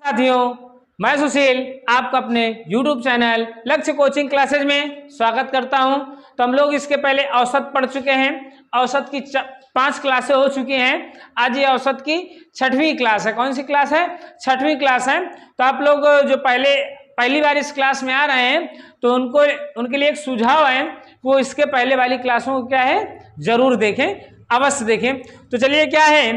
साथियों, मैं सुशील आपका अपने YouTube चैनल लक्ष्य कोचिंग क्लासेज में स्वागत करता हूं। तो हम लोग इसके पहले औसत पढ़ चुके हैं। औसत की 5 क्लासें हो चुकी हैं। आज ये औसत की 6वीं क्लास है। कौन सी क्लास है? 6वीं क्लास है। तो आप लोग जो पहली बार इस क्लास में आ रहे हैं तो उनके लिए एक सुझाव है, वो इसके पहले वाली क्लासों को क्या है जरूर देखें, अवश्य देखें। तो चलिए, क्या है,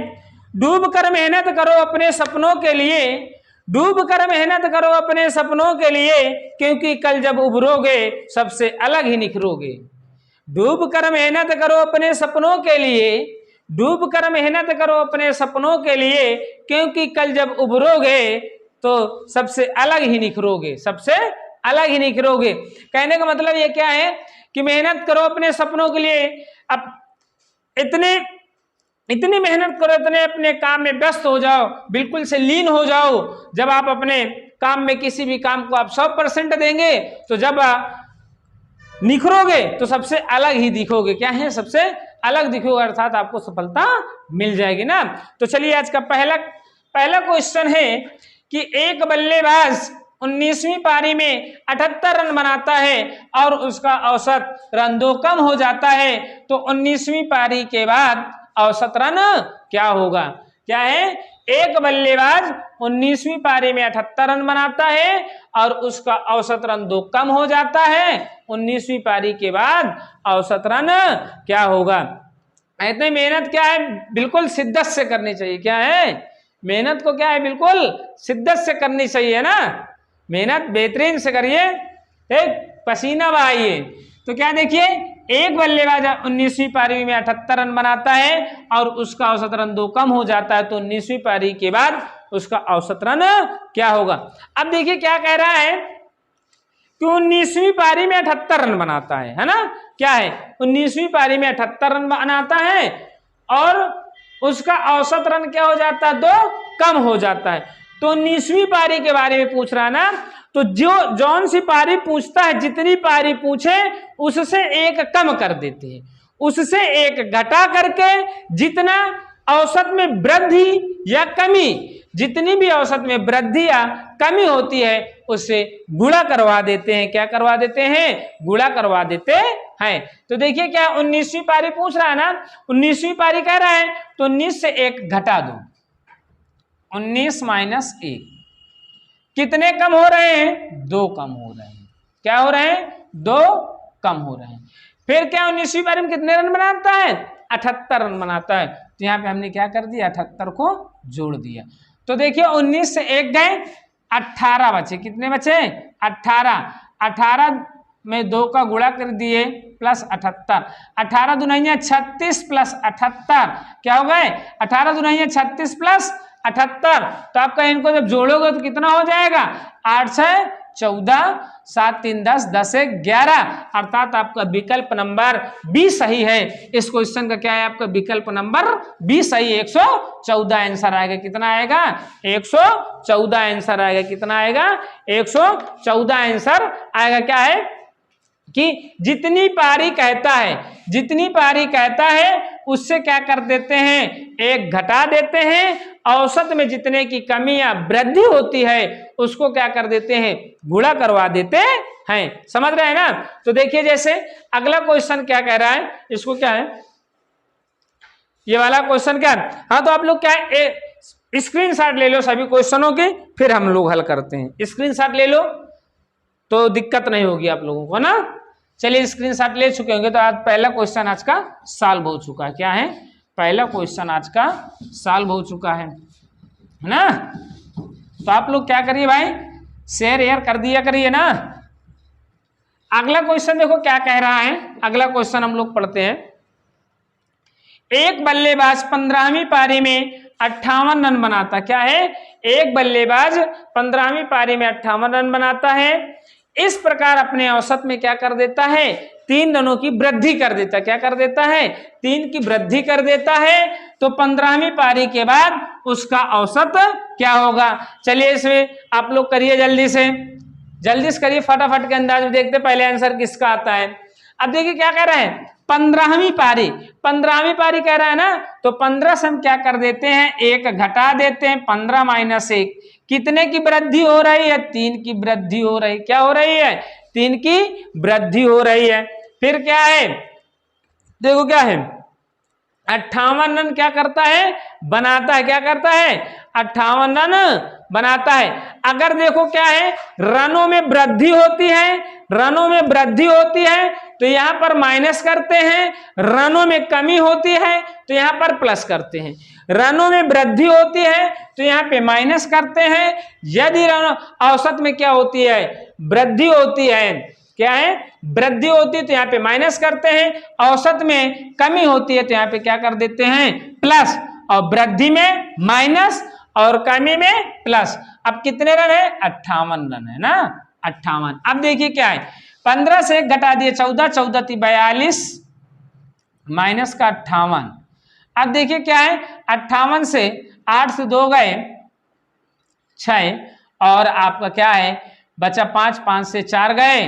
डूब कर मेहनत करो अपने सपनों के लिए, डूब कर मेहनत करो अपने सपनों के लिए, क्योंकि कल जब उभरोगे सबसे अलग ही निखरोगे। डूब कर मेहनत करो अपने सपनों के लिए, डूब कर मेहनत करो अपने सपनों के लिए, क्योंकि कल जब उभरोगे तो सबसे अलग ही निखरोगे, सबसे अलग ही निखरोगे। कहने का मतलब ये क्या है कि मेहनत करो अपने सपनों के लिए। अब इतनी मेहनत करो, इतने अपने काम में व्यस्त हो जाओ, बिल्कुल से लीन हो जाओ। जब आप अपने काम में किसी भी काम को आप 100% देंगे तो जब निखरोगे तो सबसे अलग ही दिखोगे। क्या है? सबसे अलग दिखोगे, अर्थात आपको सफलता मिल जाएगी ना। तो चलिए, आज का पहला क्वेश्चन है कि एक बल्लेबाज 19वीं पारी में 78 रन बनाता है और उसका औसत रन 2 कम हो जाता है, तो 19वीं पारी के बाद औसत रन क्या होगा? क्या है? एक बल्लेबाज 19वीं पारी में 78 रन बनाता है और उसका औसत रन 2 कम हो जाता है। 19वीं पारी के बाद औसत रन क्या होगा? इतनी मेहनत क्या है, बिल्कुल शिद्दत से करनी चाहिए। क्या है? मेहनत को क्या है, बिल्कुल शिद्दत से करनी चाहिए ना। मेहनत बेहतरीन से करिए, एक पसीना बहाइए। तो क्या देखिए, एक बल्लेबाज 19वीं पारी में 78 रन बनाता है और उसका औसत रन 2 कम हो जाता है, तो 19वीं पारी के बाद उसका औसत रन क्या होगा? अब देखिए क्या कह रहा है कि 19वीं पारी में 78 रन बनाता है ना। क्या है? 19वीं पारी में 78 रन बनाता है और उसका औसत रन क्या हो जाता है? 2 कम हो जाता है। तो 19वीं पारी के बारे में पूछ रहा है ना, तो जौन सी पारी पूछता है, जितनी पारी पूछे उससे एक कम कर देते हैं, उससे एक घटा करके जितना औसत में वृद्धि या कमी, जितनी भी औसत में वृद्धि या कमी होती है उससे गुणा करवा देते हैं। क्या करवा देते हैं? गुणा करवा देते हैं। तो देखिए, क्या 19वीं पारी पूछ रहा है ना, 19वीं पारी कह रहा है तो 19 से 1 घटा दो, 19 माइनस 1, कितने कम हो रहे हैं? 2 कम हो रहे हैं। क्या हो रहे हैं? 2 कम हो रहे हैं। फिर क्या 19वीं पारी में कितने रन बनाता है? 78 रन बनाता है। तो यहाँ पे हमने क्या कर दिया? 78 को जोड़ दिया। तो देखिए, 19 से 1 गए, 18 बचे। कितने बचे? 18 में 2 का गुणा कर दिए प्लस 78, 18 दुनिया 36 प्लस 78 क्या हो गए? 18 दुनिया 36 प्लस 78। तो आपका इनको जब जोड़ोगे तो कितना हो जाएगा? 8 से 14, 7 3 10, 10 1 11, अर्थात आपका विकल्प नंबर बी सही है। इस क्वेश्चन का क्या है? आपका विकल्प नंबर बी सही, 114 आंसर आएगा। कितना आएगा? 114 आंसर आएगा। कितना आएगा? 114 आंसर आएगा। क्या है कि जितनी पारी कहता है उससे क्या कर देते हैं? एक घटा देते हैं। औसत में जितने की कमी या वृद्धि होती है उसको क्या कर देते हैं? गुणा करवा देते हैं। समझ रहे हैं ना? तो देखिए, जैसे अगला क्वेश्चन क्या कह रहा है, इसको क्या है, ये वाला क्वेश्चन क्या है? हाँ, तो आप लोग क्या है, स्क्रीनशॉट ले लो सभी क्वेश्चनों के, फिर हम लोग हल करते हैं। स्क्रीनशॉट ले लो तो दिक्कत नहीं होगी आप लोगों को ना। चलिए, स्क्रीनशॉट ले चुके होंगे तो आज पहला क्वेश्चन आज का सॉल्व हो चुका है। क्या है? पहला क्वेश्चन आज का सॉल्व हो चुका है ना। तो आप लोग क्या करिए भाई, शेयर एयर कर दिया करिए ना। अगला क्वेश्चन देखो क्या कह रहा है। अगला क्वेश्चन हम लोग पढ़ते हैं। एक बल्लेबाज 15वीं पारी में 58 रन बनाता। क्या है? एक बल्लेबाज 15वीं पारी में 58 रन बनाता है। इस प्रकार अपने औसत में क्या कर देता है? 3 रनों की वृद्धि कर देता है। क्या कर देता है? 3 की वृद्धि कर देता है। तो 15वीं पारी के बाद उसका औसत क्या होगा? चलिए, इसमें आप लोग करिए जल्दी से करिए, फटाफट के अंदाज में देखते पहले आंसर किसका आता है। अब देखिए क्या कह रहे हैं, 15वीं पारी कह रहा है ना, तो 15 से हम क्या कर देते हैं? 1 घटा देते हैं, 15 माइनस 1 कितने की वृद्धि हो रही है? 3 की वृद्धि हो रही। क्या हो रही है? 3 की वृद्धि हो रही है। फिर क्या है, देखो क्या है, 58 रन क्या करता है? बनाता है। क्या करता है? 58 रन बनाता है। अगर देखो क्या है, रनों में वृद्धि होती है, रनों में वृद्धि होती है तो यहां पर माइनस करते हैं, रनों में कमी होती है तो यहां पर प्लस करते हैं, रनों में वृद्धि होती है तो यहां पे माइनस करते हैं। यदि रनों औसत में क्या होती है? वृद्धि होती है। क्या है? वृद्धि होती है तो यहाँ पे माइनस करते हैं, औसत में कमी होती है तो यहाँ पे क्या कर देते हैं? प्लस। और वृद्धि में माइनस और कमी में प्लस। अब कितने रन है? 58 रन है ना, 58। अब देखिए क्या है, 15 से 1 घटा दिए 14, 14 थी 42 माइनस का 58। अब देखिए क्या है, 58 से 8 से 2 गए 6 और आपका क्या है बचा 5, 5 से 4 गए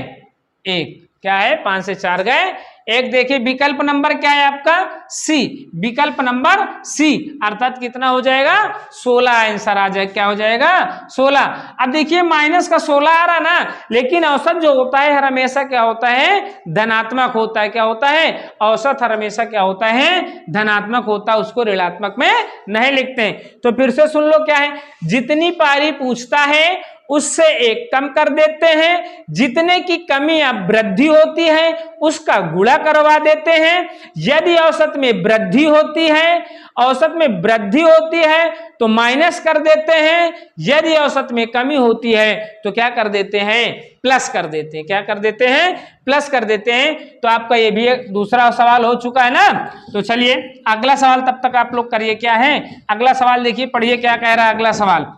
1। क्या है? 5 से 4 गए 1। देखिए विकल्प नंबर क्या है आपका? सी। विकल्प नंबर सी, अर्थात कितना हो जाएगा? 16 आंसर आ जाएगा। क्या हो जाएगा? 16। अब देखिए माइनस का 16 आ रहा ना, लेकिन औसत जो होता है हमेशा क्या होता है? धनात्मक होता है। क्या होता है? औसत हमेशा क्या होता है? धनात्मक होता है, उसको ऋणात्मक में नहीं लिखते हैं। तो फिर से सुन लो क्या है, जितनी पारी पूछता है उससे 1 कम कर देते हैं, जितने की कमी या वृद्धि होती है उसका गुणा करवा देते हैं। यदि औसत में वृद्धि होती है, औसत में वृद्धि होती है तो माइनस कर देते हैं, यदि औसत में कमी होती है तो क्या कर देते हैं? प्लस कर देते हैं। क्या कर देते हैं? प्लस कर देते हैं। तो आपका ये भी एक दूसरा सवाल हो चुका है ना। तो चलिए अगला सवाल तब तक आप लोग करिए। क्या है अगला सवाल? देखिए पढ़िए क्या कह रहा है अगला सवाल,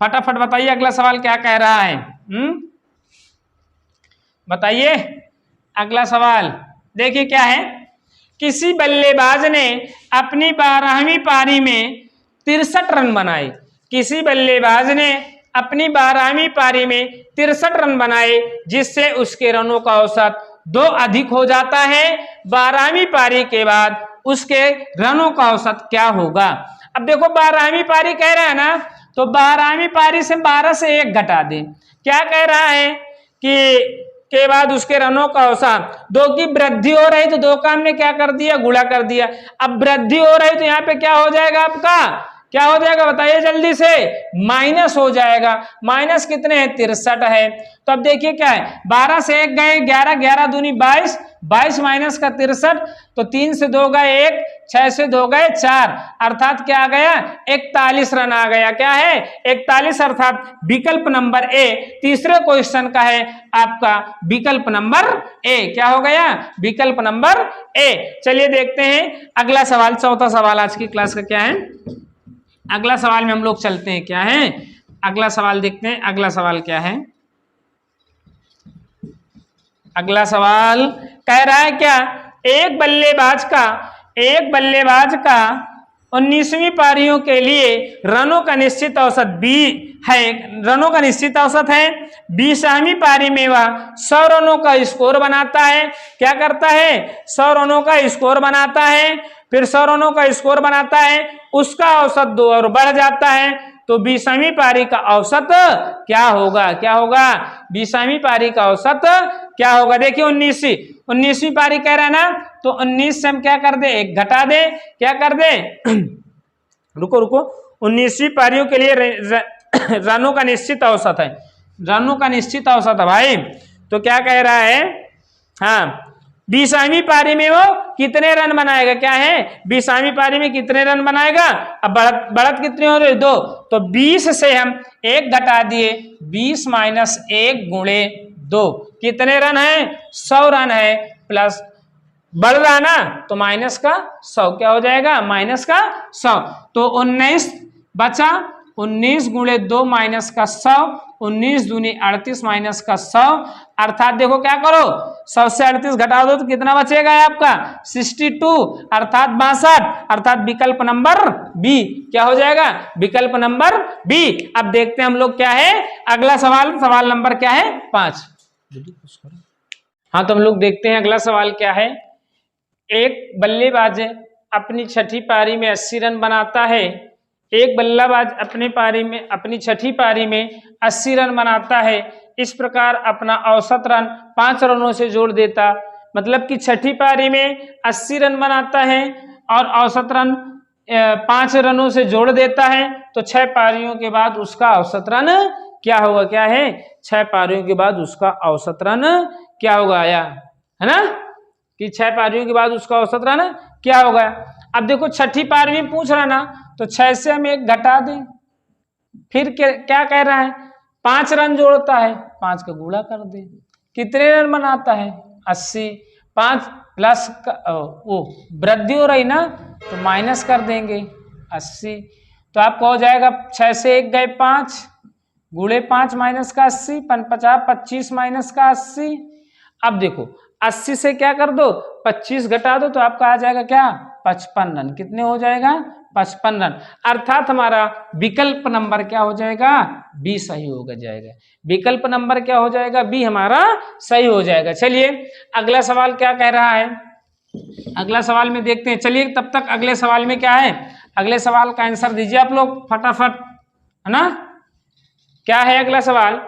फटाफट बताइए अगला सवाल क्या कह रहा है। बताइए अगला सवाल। देखिए क्या है, किसी बल्लेबाज ने अपनी 12वीं पारी में 63 रन बनाए। किसी बल्लेबाज ने अपनी 12वीं पारी में 63 रन बनाए, जिससे उसके रनों का औसत 2 अधिक हो जाता है। 12वीं पारी के बाद उसके रनों का औसत क्या होगा? अब देखो 12वीं पारी कह रहा है ना, तो 12वीं पारी से 12 से 1 घटा दें। क्या कह रहा है कि के बाद उसके रनों का औसत 2 की वृद्धि हो रही तो 2 का हमने क्या कर दिया? गुणा कर दिया। अब वृद्धि हो रही तो यहाँ पे क्या हो जाएगा आपका? क्या हो जाएगा बताइए जल्दी से? माइनस हो जाएगा। माइनस कितने हैं? 63 है। तो अब देखिए क्या है, 12 से 1 गए 11, 11 दूनी 22, 22 माइनस का 63, तो 3 से 2 गए 1, 6 से 2 गए 4, अर्थात क्या आ गया? 41 रन आ गया। क्या है? 41, अर्थात विकल्प नंबर ए तीसरे क्वेश्चन का है आपका विकल्प नंबर ए। क्या हो गया? विकल्प नंबर ए। चलिए देखते हैं अगला सवाल, चौथा सवाल आज की क्लास का क्या है। अगला सवाल में हम लोग चलते हैं। क्या है अगला सवाल? देखते हैं अगला सवाल क्या है। अगला सवाल कह रहा है क्या, एक बल्लेबाज का 19वीं पारियों के लिए रनों का निश्चित औसत 20 है। रनों का निश्चित औसत है। 20वीं पारी में वह 100 रनों का स्कोर बनाता है। क्या करता है? 100 रनों का स्कोर बनाता है। फिर 100 रनों का स्कोर बनाता है, उसका औसत 2 और बढ़ जाता है। तो 20वीं पारी का औसत क्या होगा? क्या होगा? 20वीं पारी का औसत क्या होगा? देखिए 19वीं पारी कह रहा है ना, तो 19 से हम क्या कर दे? 1 घटा दे। क्या कर दे? रुको 19वीं पारियों के लिए रनों का निश्चित औसत है। रनों का निश्चित औसत है भाई। तो क्या कह रहा है? हाँ 20वीं पारी में वो कितने रन बनाएगा? क्या है 20वीं पारी में कितने रन बनाएगा? अब बढ़त कितनी हो रही? 2। तो 20 से हम 1 घटा दिए, 20 माइनस 1 गुणे 2 कितने रन है? 100 रन है। प्लस बढ़ रहा ना तो माइनस का 100 क्या हो जाएगा? माइनस का 100। तो 19 बचा, 19 गुणे 2 माइनस का 100, 19 दूनी 38 माइनस का 100, अर्थात देखो क्या करो 100 से 38 घटा दो तो कितना बचेगा आपका? 62, अर्थात 62, अर्थात विकल्प नंबर बी। क्या हो जाएगा? विकल्प नंबर बी। अब देखते हैं हम लोग क्या है अगला सवाल। सवाल नंबर क्या है? 5। हाँ तो हम लोग देखते हैं अगला सवाल क्या है। एक बल्लेबाज अपनी छठी पारी में 80 रन बनाता है। एक बल्लेबाज अपनी छठी पारी में 80 रन बनाता है, इस प्रकार अपना औसत रन 5 रनों से जोड़ देता। मतलब कि छठी पारी में 80 रन बनाता है और औसत रन 5 रनों से जोड़ देता है, तो 6 पारियों के बाद उसका औसत रन क्या होगा? क्या है? 6 पारियों के बाद उसका औसत रन क्या होगा? आया है ना कि 6 पारियों के बाद उसका औसत रन क्या होगा। अब देखो छठी पारी में पूछ रहा ना, तो 6 से हम 1 घटा दें, फिर क्या कह रहा है? 5 रन जोड़ता है, 5 का गुणा कर दे, कितने रन बनाता है? 80। 5 प्लस वो वृद्धि हो रही ना, तो माइनस कर देंगे 80, तो आपको हो जाएगा 6 से 1 गए 5, गुणे 5 माइनस का 80, 50 25 माइनस का 80। अब देखो 80 से क्या कर दो? 25 घटा दो, तो आपका आ जाएगा क्या? 55 रन। कितने हो जाएगा? 55 रन। अर्थात हमारा विकल्प नंबर क्या हो जाएगा? बी सही हो जाएगा। विकल्प नंबर क्या हो जाएगा? बी हमारा सही हो जाएगा। चलिए अगला सवाल क्या कह रहा है, अगला सवाल में देखते हैं। चलिए तब तक अगले सवाल में क्या है, अगले सवाल का आंसर दीजिए आप लोग फटाफट, है ना। क्या है अगला सवाल?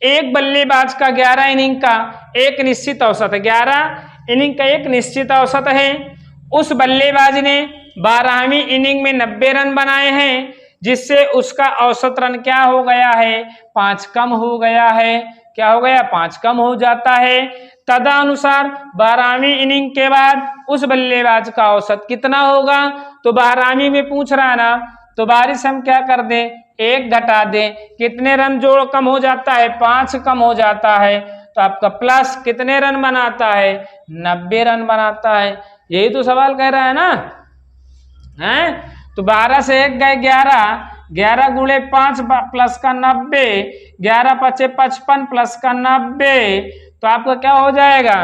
एक बल्लेबाज का 11 इनिंग का एक निश्चित औसत है, 11 इनिंग का एक निश्चित औसत है। उस बल्लेबाज ने 12वीं इनिंग में 90 रन बनाए हैं, जिससे उसका औसत रन क्या हो गया है? 5 कम हो गया है। क्या हो गया? 5 कम हो जाता है। तदनुसार 12वीं इनिंग के बाद उस बल्लेबाज का औसत कितना होगा? तो 12वीं में पूछ रहा है ना, तो बारिश हम क्या कर दें? 1 घटा दें, कितने रन जोड़ कम हो जाता है? 5 कम हो जाता है, तो आपका प्लस कितने रन बनाता है? 90 रन बनाता है। यही तो सवाल कह रहा है ना, है? तो 12 से 1 गए 11, 11 गुणे 5 प्लस का 90, 11 पचे 55 प्लस का 90, तो आपका क्या हो जाएगा?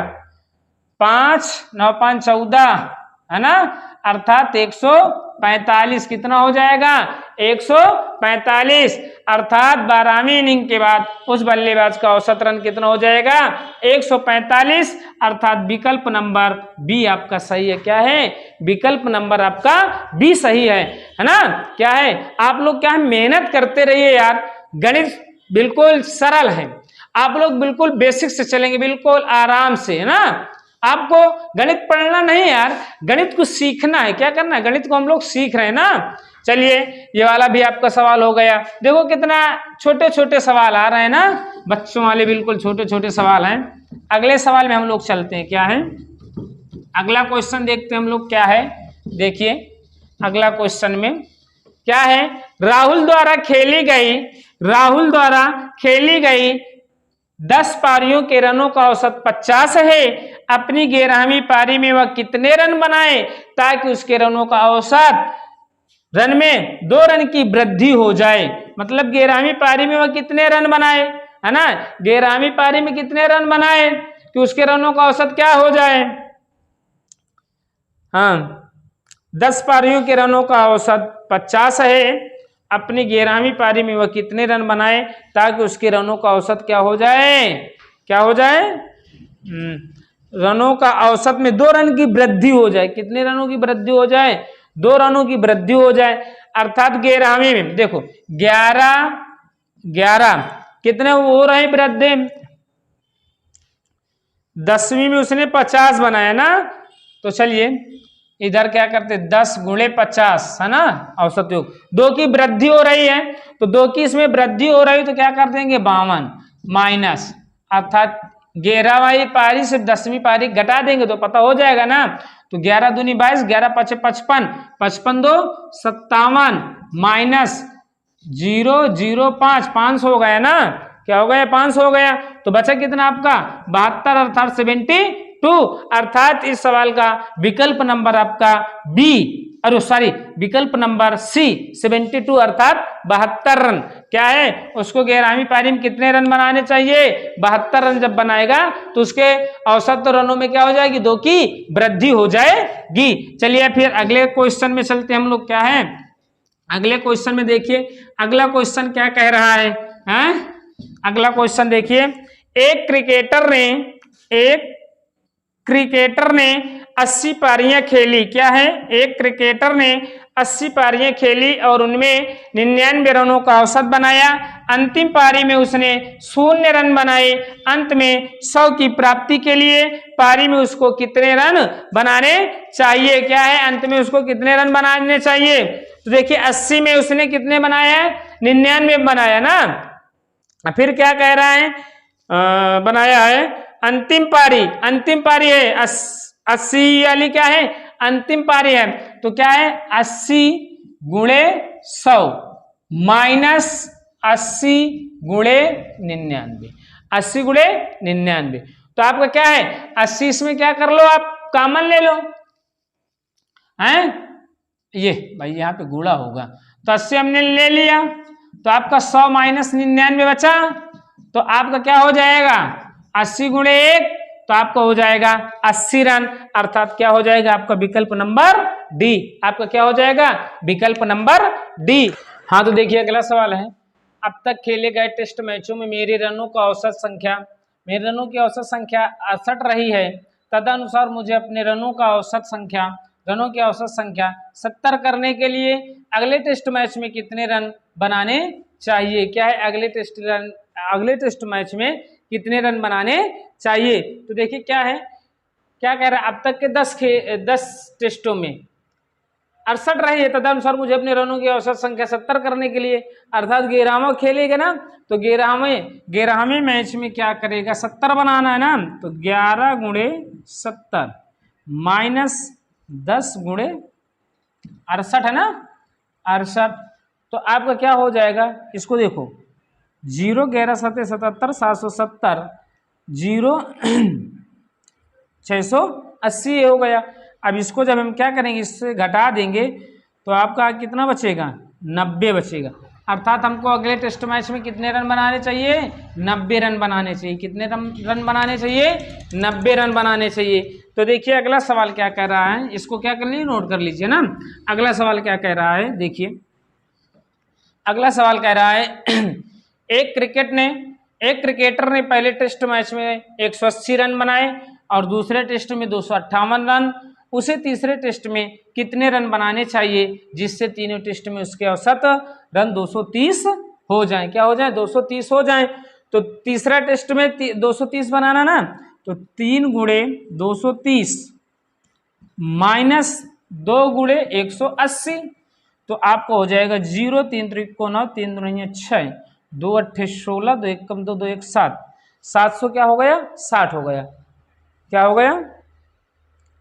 5 9 5 14, है ना, अर्थात 145। कितना हो जाएगा? 145। अर्थात 12वीं इनिंग के बाद उस बल्लेबाज का औसत रन कितना हो जाएगा? 145। अर्थात विकल्प नंबर बी आपका सही है। क्या है? विकल्प नंबर आपका बी सही है ना। क्या है? आप लोग क्या है, मेहनत करते रहिए यार, गणित बिल्कुल सरल है, आप लोग बिल्कुल बेसिक से चलेंगे, बिल्कुल आराम से, है ना। आपको गणित पढ़ना नहीं यार, गणित को सीखना है। क्या करना है? गणित को हम लोग सीख रहे हैं ना। चलिए ये वाला भी आपका सवाल हो गया। देखो कितना छोटे छोटे सवाल आ रहे हैं ना, बच्चों वाले बिल्कुल छोटे छोटे सवाल हैं। अगले सवाल में हम लोग चलते हैं। क्या है अगला क्वेश्चन? देखते हैं हम लोग क्या है। देखिए अगला क्वेश्चन में क्या है? राहुल द्वारा खेली गई 10 पारियों के रनों का औसत 50 है। अपनी 11वीं पारी में वह कितने रन बनाए ताकि उसके रनों का औसत रन में 2 रन की वृद्धि हो जाए। मतलब 11वीं पारी में वह कितने रन बनाए, है ना, 11वीं पारी में कितने रन बनाए कि उसके रनों का औसत क्या हो जाए? हाँ, 10 पारियों के रनों का औसत 50 है। अपनी 11वीं पारी में वह कितने रन बनाए ताकि उसके रनों का औसत क्या हो जाए? क्या हो जाए? रनों का औसत में 2 रन की वृद्धि हो जाए। कितने रनों की वृद्धि हो जाए? 2 रनों की वृद्धि हो जाए। अर्थात 11वीं में देखो 11 कितने हो रहे वृद्धि? 10वीं में उसने 50 बनाया ना, तो चलिए इधर क्या करते? 10 गुणे 50, है ना, औसत योग। 2 की वृद्धि हो रही है, तो 2 की इसमें वृद्धि हो रही, तो क्या कर देंगे? 52 माइनस, अर्थात 11वीं पारी से 10वीं पारी घटा देंगे तो पता हो जाएगा ना। तो 11 दूनी 22, 11 पचे 55, 55 2 57 माइनस 005, 500 हो गया ना। क्या हो गया? 500 हो गया। तो बचा कितना आपका? 72, अर्थात 72। अर्थात इस सवाल का विकल्प नंबर आपका बी, अरे सॉरी, विकल्प नंबर सी 72, अर्थात 72 रन। क्या है? उसको 11वीं पारी में कितने रन बनाने चाहिए? 72 रन जब बनाएगा तो उसके औसत रनों में क्या हो जाएगी? 2 की वृद्धि हो जाएगी। चलिए फिर अगले क्वेश्चन में चलते हैं हम लोग। क्या है अगले क्वेश्चन में? देखिए अगला क्वेश्चन क्या कह रहा है, हैं? अगला क्वेश्चन देखिए, एक क्रिकेटर ने 80 पारियां खेली। क्या है? एक क्रिकेटर ने 80 पारियां खेली और उनमें 99 रनों का औसत बनाया। अंतिम पारी में उसने 0 रन बनाए। अंत में 100 की प्राप्ति के लिए पारी में उसको कितने रन बनाने चाहिए? क्या है? अंत में उसको कितने रन बनाने चाहिए? तो देखिए 80 में उसने कितने बनाए हैं? 99 बनाया ना। फिर क्या कह रहा है? बनाया है अंतिम पारी है 80 वाली क्या है? अंतिम पारी है। तो क्या है? 80 गुणे 100 माइनस 80 गुणे 99, 80 गुणे 99। तो आपका क्या है? 80 इसमें क्या कर लो, आप कॉमन ले लो, हैं? ये भाई यहाँ पे गुणा होगा, तो 80 हमने ले लिया, तो आपका 100 माइनस 99 बचा। तो आपका क्या हो जाएगा? 80 गुणे 1, तो आपका हो जाएगा 80 रन। अर्थात क्या हो जाएगा? आपका विकल्प नंबर डी। आपका क्या हो जाएगा? विकल्प नंबर डी। हाँ, तो देखिए अगला सवाल है, अब तक खेले गए टेस्ट मैचों में मेरे रनों की औसत संख्या 68 रही है। तदनुसार मुझे अपने रनों की औसत संख्या 70 करने के लिए अगले टेस्ट मैच में कितने रन बनाने चाहिए? क्या है? अगले टेस्ट मैच में कितने रन बनाने चाहिए? तो देखिए क्या है, क्या कह रहा है? अब तक के 10 टेस्टों में 68 रही है। तदनुसार मुझे अपने रनों की औसत संख्या 70 करने के लिए, अर्थात 11वां खेलेगा ना, तो 11वें मैच में क्या करेगा? 70 बनाना है ना। तो 11 गुणे 70 माइनस 10 गुणे 68 है ना, 68। तो आपका क्या हो जाएगा? इसको देखो, 0 11 7 77 770 0 680 हो गया। अब इसको जब हम क्या करेंगे, इससे घटा देंगे तो आपका कितना बचेगा? 90 बचेगा। अर्थात हमको अगले टेस्ट मैच में कितने रन बनाने चाहिए? 90 रन बनाने चाहिए। कितने रन बनाने चाहिए? 90 रन बनाने चाहिए। तो देखिए अगला सवाल क्या कह रहा है, इसको क्या कर लीजिए, नोट कर लीजिए ना। अगला सवाल क्या कह रहा है, देखिए अगला सवाल कह रहा है एक क्रिकेटर ने पहले टेस्ट मैच में 180 रन बनाए और दूसरे टेस्ट में 258 रन। उसे तीसरे टेस्ट में कितने रन बनाने चाहिए जिससे तीनों टेस्ट में उसके औसत रन 230 हो जाएं? क्या हो जाए? 230 हो जाएं। तो तीसरा टेस्ट में 230 बनाना ना, तो 3 गुणे 230 माइनस 2 गुणे 180, तो आपको हो जाएगा 0 3 3 को 9 3 2 6 2 8 16 2 1 कम 2 2 1 7 700 क्या हो गया? 60 हो गया। क्या हो गया?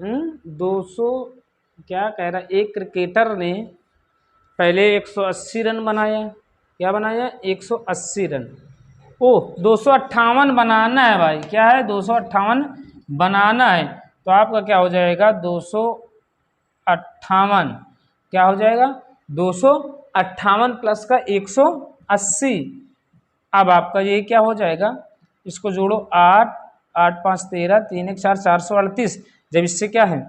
200 क्या कह रहा है? एक क्रिकेटर ने पहले 180 रन बनाया। क्या बनाया? 180 रन। ओह, 258 बनाना है भाई। क्या है? 258 बनाना है। तो आपका क्या हो जाएगा? 258 क्या हो जाएगा? 258 प्लस का 180। अब आपका ये क्या हो जाएगा? इसको जोड़ो, 8 8 5 13 3 1 4 438। जब इससे क्या है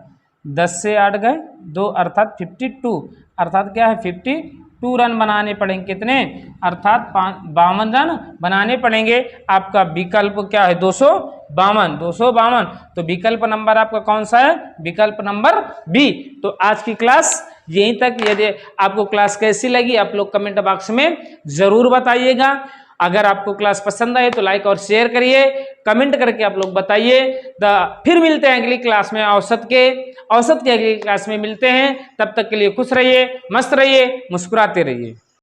10 से 8 गए 2, अर्थात 52। अर्थात क्या है? 52 रन बनाने पड़ेंगे। कितने? अर्थात 52 रन बनाने पड़ेंगे। आपका विकल्प क्या है? 252। तो विकल्प नंबर आपका कौन सा है? विकल्प नंबर बी। तो आज की क्लास यहीं तक। यदि आपको क्लास कैसी लगी आप लोग कमेंट बॉक्स में जरूर बताइएगा। अगर आपको क्लास पसंद आए तो लाइक और शेयर करिए, कमेंट करके आप लोग बताइए। फिर मिलते हैं अगली क्लास में, औसत के अगली क्लास में मिलते हैं। तब तक के लिए खुश रहिए, मस्त रहिए, मुस्कुराते रहिए।